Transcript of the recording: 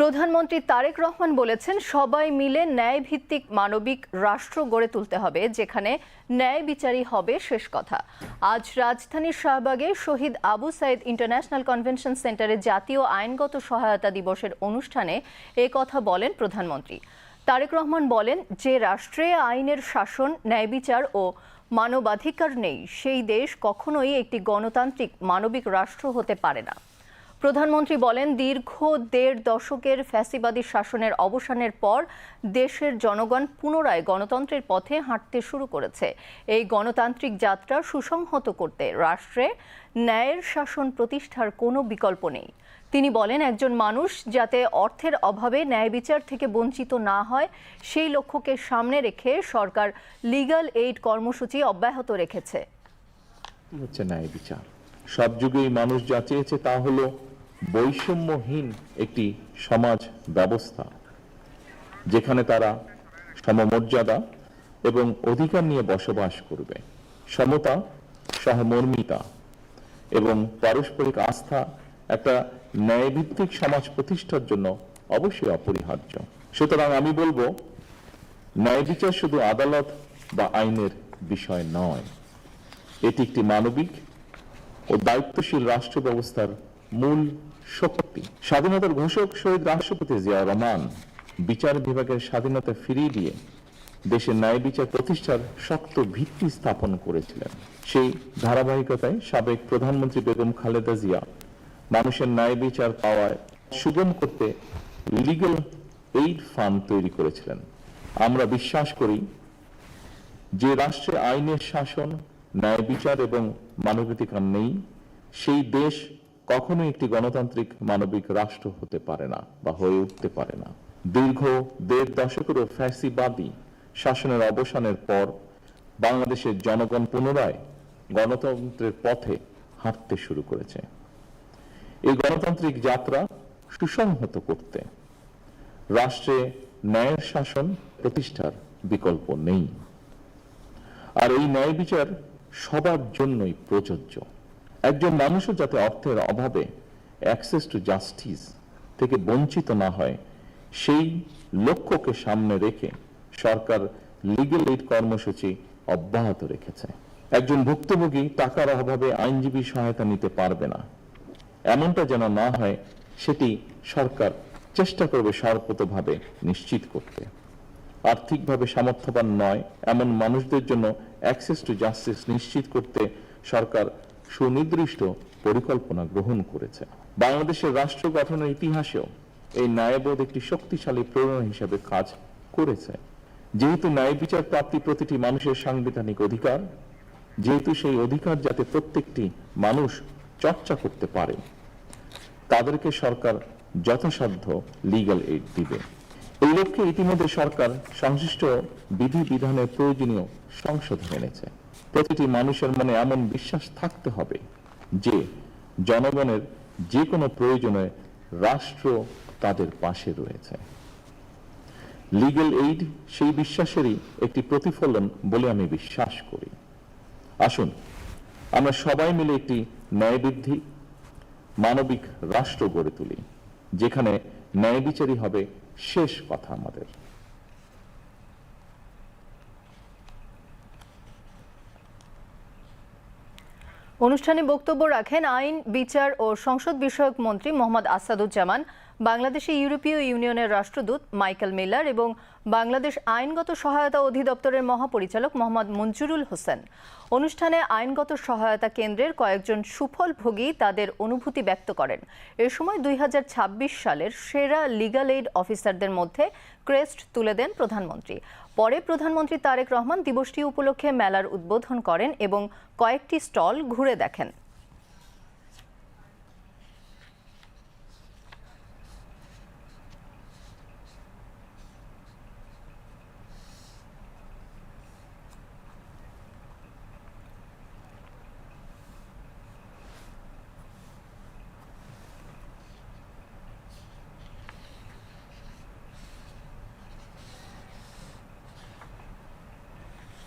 প্রধানমন্ত্রী তারেক রহমান বলেছেন, সবাই মিলে ন্যায়ভিত্তিক মানবিক রাষ্ট্র গড়ে তুলতে হবে, যেখানে ন্যায় বিচারই হবে শেষ কথা। আজ রাজধানীর শাহবাগে শহীদ আবু সাইদ ইন্টারন্যাশনাল কনভেনশন সেন্টারে জাতীয় আইনগত সহায়তা দিবসের অনুষ্ঠানে এ কথা বলেন প্রধানমন্ত্রী। তারেক রহমান বলেন, যে রাষ্ট্রে আইনের শাসন, ন্যায় বিচার ও মানবাধিকার নেই, সেই দেশ কখনোই একটি গণতান্ত্রিক মানবিক রাষ্ট্র হতে পারে না। প্রধানমন্ত্রী বলেন, দীর্ঘ ১.৫ দশকের ফ্যাসিবাদী শাসনের অবসানের পর দেশের জনগণ পুনরায় গণতন্ত্রের পথে হাঁটতে শুরু করেছে। এই গণতান্ত্রিক যাত্রা সুসংহত করতে রাষ্ট্রে ন্যায়ের শাসন প্রতিষ্ঠার কোনো বিকল্প নেই। তিনি বলেন, একজন মানুষ যাতে অর্থের অভাবে ন্যায় বিচার থেকে বঞ্চিত না হয়, সেই লক্ষ্যকে সামনে রেখে সরকার লিগ্যাল এইড কর্মসূচি অব্যাহত রেখেছে। ন্যায় বিচার সব যুগেই মানুষ যা চেয়েছে তা হলো বৈষম্যহীন একটি সমাজ ব্যবস্থা, যেখানে তারা সমমর্যাদা এবং অধিকার নিয়ে বসবাস করবে। সমতা, সহমর্মিতা এবং পারস্পরিক আস্থা একটা ন্যায়ভিত্তিক সমাজ প্রতিষ্ঠার জন্য অবশ্যই অপরিহার্য। সুতরাং আমি বলবো, ন্যায় বিচার শুধু আদালত বা আইনের বিষয় নয়, এটি একটি মানবিক ও দায়িত্বশীল রাষ্ট্র ব্যবস্থার মূল শক্তি। স্বাধীনতার ঘোষক শহীদ রাষ্ট্রপতি জিয়াউর রহমান বিচার বিভাগের স্বাধীনতা ফিরিয়ে দিয়ে দেশের ন্যায় বিচার প্রতিষ্ঠার শক্ত ভিত্তি স্থাপন করেছিলেন। সেই ধারাবাহিকতায় সাবেক প্রধানমন্ত্রী বেগম খালেদা জিয়া মানুষের ন্যায় বিচার পাওয়ায় সুগম করতে লিগ্যাল এইড ফান্ড তৈরি করেছিলেন। আমরা বিশ্বাস করি, যে রাষ্ট্রে আইনের শাসন, ন্যায় বিচার এবং মানবাধিকার নেই, সেই দেশ কখনো একটি গণতান্ত্রিক মানবিক রাষ্ট্র হতে পারে না বা হয়ে উঠতে পারে না। দীর্ঘ ১.৫ দশকেরও ফ্যাসিবাদী শাসনের অবসানের পর বাংলাদেশের জনগণ পুনরায় গণতন্ত্রের পথে হাঁটতে শুরু করেছে। এই গণতান্ত্রিক যাত্রা সুসংহত করতে রাষ্ট্রে ন্যায়ের শাসন প্রতিষ্ঠার বিকল্প নেই। আর এই ন্যায় বিচার সবার জন্যই প্রযোজ্য। একজন মানুষও যাতে অর্থের অভাবে অ্যাক্সেস টু জাস্টিস থেকে বঞ্চিত না হয়, সেই লক্ষ্যকে সামনে রেখে সরকার লিগ্যাল এইড কর্মসূচি অব্যাহত রেখেছে। একজন ভুক্তভোগী টাকার অভাবে আইনজীবী সহায়তা নিতে পারবে না, এমনটা যেন না হয়, সেটি সরকার চেষ্টা করবে সর্বতোভাবে নিশ্চিত করতে। আর্থিকভাবে সামর্থ্যবান নয় এমন মানুষদের জন্য অ্যাক্সেস টু জাস্টিস নিশ্চিত করতে সরকার সুনির্দিষ্ট পরিকল্পনা গ্রহণ করেছে। বাংলাদেশের রাষ্ট্র গঠনের ইতিহাসেও এই ন্যায়বোধ একটি শক্তিশালী প্রেরণা হিসেবে কাজ করেছে। যেহেতু ন্যায় বিচার প্রাপ্তি প্রতিটি মানুষের সাংবিধানিক অধিকার, যেহেতু সেই অধিকার যাতে প্রত্যেকটি মানুষ চর্চা করতে পারে, তাদেরকে সরকার যথাসাধ্য লিগ্যাল এইড দিবে। এই লক্ষ্যে ইতিমধ্যে সরকার সংশ্লিষ্ট বিধিবিধানের প্রয়োজনীয় সংশোধন এনেছে। প্রতিটি মানুষের মনে এমন বিশ্বাস থাকতে হবে যে জনগণের যে কোনো প্রয়োজনে রাষ্ট্র তাদের পাশে রয়েছে। লিগ্যাল এইড সেই বিশ্বাসেরই একটি প্রতিফলন বলে আমি বিশ্বাস করি। আসুন আমরা সবাই মিলে একটি ন্যায়ভিত্তিক মানবিক রাষ্ট্র গড়ে তুলি, যেখানে ন্যায় বিচারই হবে শেষ কথা আমাদের। অনুষ্ঠানে বক্তব্য রাখেন আইন, বিচার ও সংসদ বিষয়ক মন্ত্রী মোহাম্মদ আসাদুজ্জামান, বাংলাদেশে ইউরোপীয় ইউনিয়নের রাষ্ট্রদূত মাইকেল মিলার এবং বাংলাদেশ আইনগত সহায়তা অধিদপ্তরের মহাপরিচালক মোহাম্মদ মঞ্জুরুল হোসেন। অনুষ্ঠানে আইনগত সহায়তা কেন্দ্রের কয়েকজন সুফলভোগী তাদের অনুভূতি ব্যক্ত করেন। এ সময় ২০২৬ সালের সেরা লিগ্যাল এইড অফিসারদের মধ্যে ক্রেস্ট তুলে দেন প্রধানমন্ত্রী। পরে প্রধানমন্ত্রী তারেক রহমান দিবসটি উপলক্ষে মেলার উদ্বোধন করেন এবং কয়েকটি স্টল ঘুরে দেখেন।